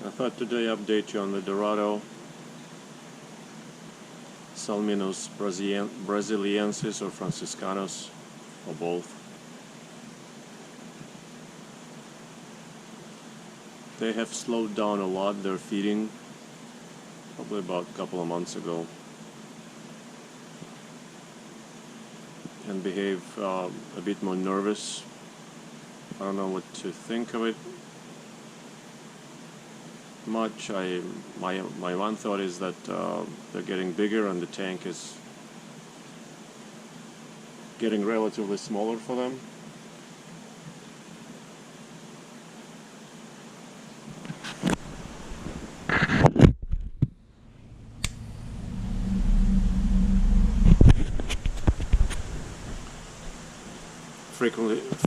I thought today update you on the Dorado, Salminus brasiliensis or franciscanus, or both. They have slowed down a lot their feeding, probably about a couple of months ago, and behave a bit more nervous. I don't know what to think of it much. My one thought is that they're getting bigger and the tank is getting relatively smaller for them.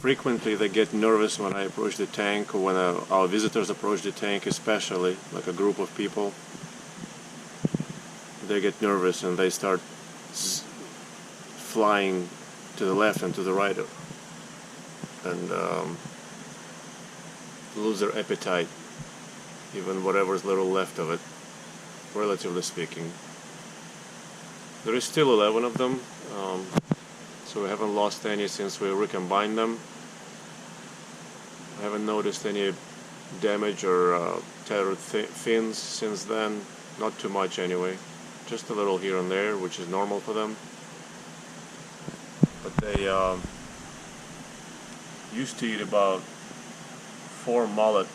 Frequently they get nervous when I approach the tank, or when our visitors approach the tank, especially like a group of people. They get nervous and they start flying to the left and to the right, and lose their appetite, even whatever's little left of it, relatively speaking. There is still 11 of them. So we haven't lost any since we recombined them. I haven't noticed any damage or tattered fins since then. Not too much anyway. Just a little here and there, which is normal for them. But they used to eat about 4 mullet,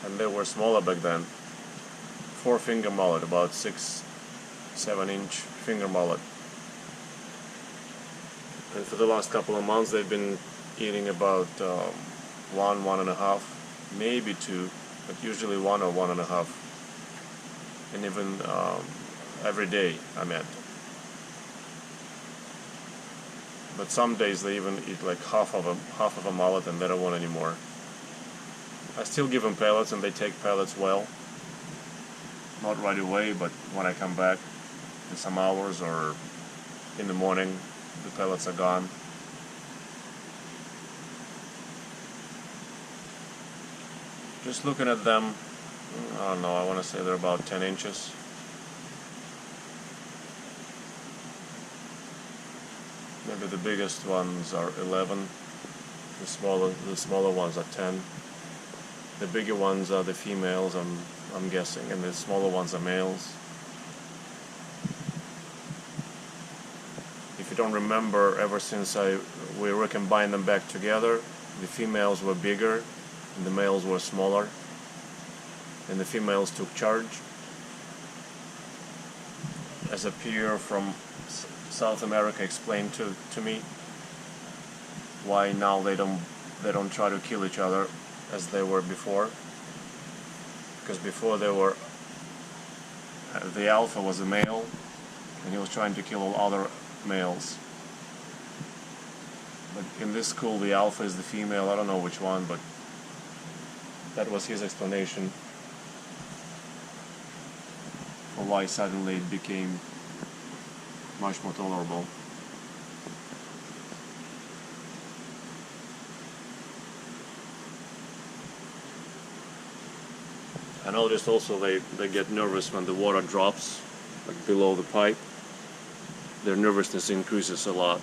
and they were smaller back then. 4-finger mullet, about 6-7 inch finger mullet. And for the last couple of months they've been eating about 1.5, maybe 2, but usually 1 or 1.5, and even every day, I meant. But some days they even eat like half of a mullet, and they don't want any more. I still give them pellets, and they take pellets well. Not right away, but when I come back in some hours or in the morning, the pellets are gone. Just looking at them, I don't know, I want to say they're about 10 inches. Maybe the biggest ones are 11, the smaller ones are 10. The bigger ones are the females, I'm guessing, and the smaller ones are males. If you don't remember, ever since we recombined them back together, the females were bigger and the males were smaller, and the females took charge. As a peer from South America explained to me why now they don't try to kill each other as they were before, because before they were, the alpha was a male and he was trying to kill all other males. But in this school the alpha is the female. I don't know which one, but that was his explanation for why suddenly it became much more tolerable. I noticed also they get nervous when the water drops, like below the pipe. Their nervousness increases a lot.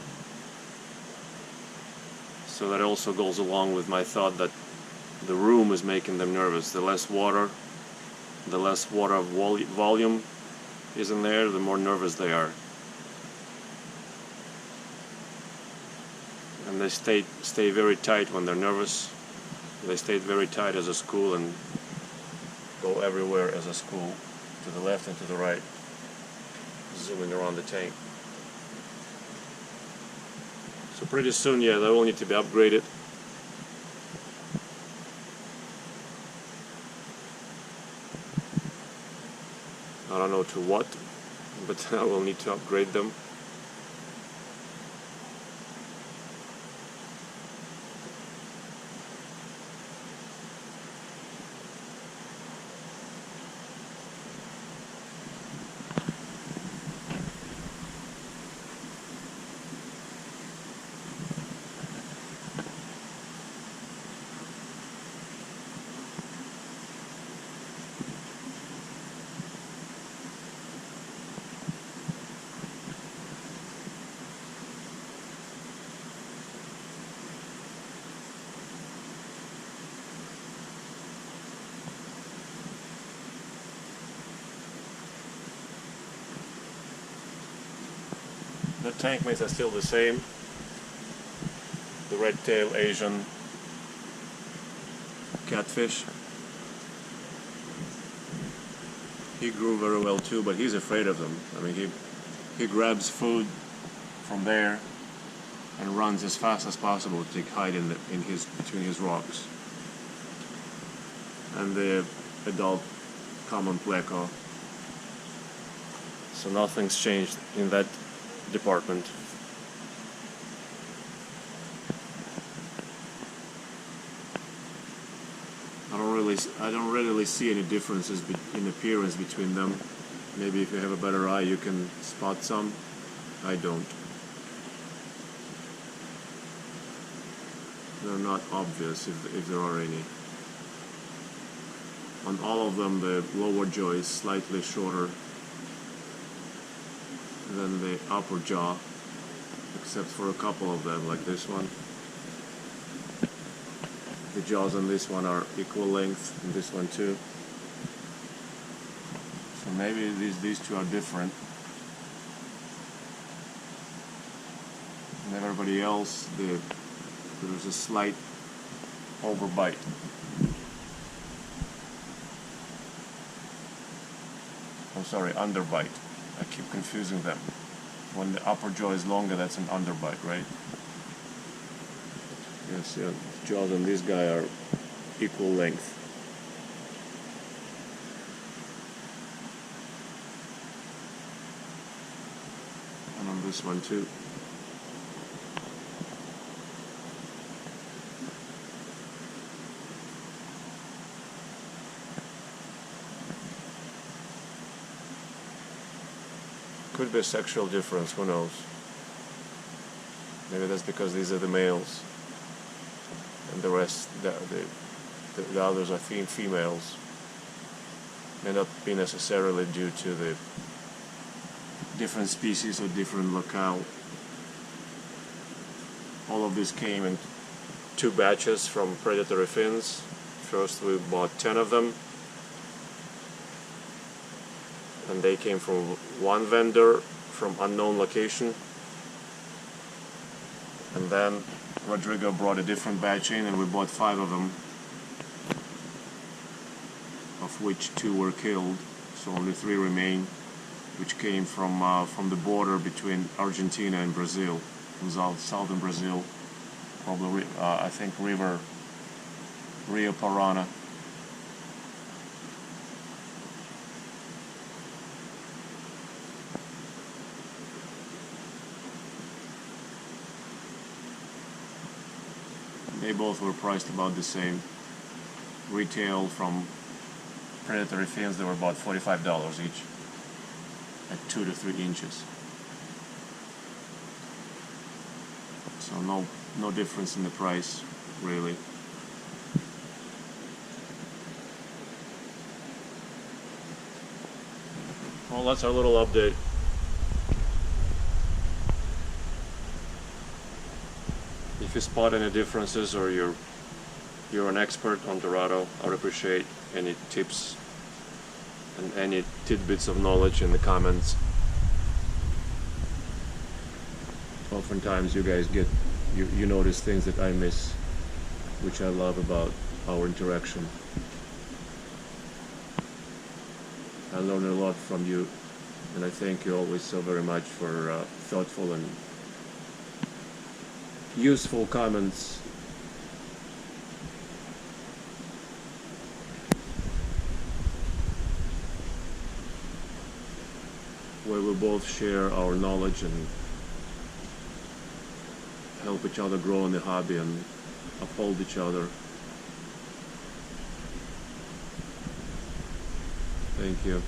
So that also goes along with my thought that the room is making them nervous. The less water volume is in there, the more nervous they are. And they stay very tight when they're nervous. They stayed very tight as a school and go everywhere as a school, to the left and to the right, zooming around the tank. So pretty soon, yeah, they all need to be upgraded. I don't know to what, but I will need to upgrade them. tank mates are still the same. The red-tailed Asian catfish. He grew very well too, but he's afraid of them. I mean, he grabs food from there and runs as fast as possible to hide between his rocks. And the adult common pleco. So nothing's changed in that department. I don't really see any differences in appearance between them. Maybe if you have a better eye you can spot some. I don't. They're not obvious if there are any. On all of them the lower jaw is slightly shorter than the upper jaw, except for a couple of them, like this one. The jaws on this one are equal length, and this one too. So maybe these two are different. And everybody else, there's a slight overbite. I'm sorry, underbite. I keep confusing them. When the upper jaw is longer, that's an underbite, right? Yes, yeah. Jaws on this guy are equal length. And on this one too. Could be a sexual difference, who knows? Maybe that's because these are the males and the rest, the others are females. May not be necessarily due to the different species or different locale. All of this came in 2 batches from predatory fins. First we bought 10 of them, and they came from one vendor from unknown location. And then Rodrigo brought a different batch in and we bought 5 of them, of which 2 were killed, so only 3 remain, which came from the border between Argentina and Brazil, from southern Brazil, probably I think Rio Paraná. They both were priced about the same. Retail from predatory fins, they were about $45 each, at 2 to 3 inches. So no difference in the price, really. Well, that's our little update. If you spot any differences or you're an expert on Dorado, I would appreciate any tips and any tidbits of knowledge in the comments. Oftentimes you guys you notice things that I miss, which I love about our interaction. I learn a lot from you, and I thank you always so very much for thoughtful and useful comments. Where we both share our knowledge and help each other grow in the hobby and uphold each other. Thank you.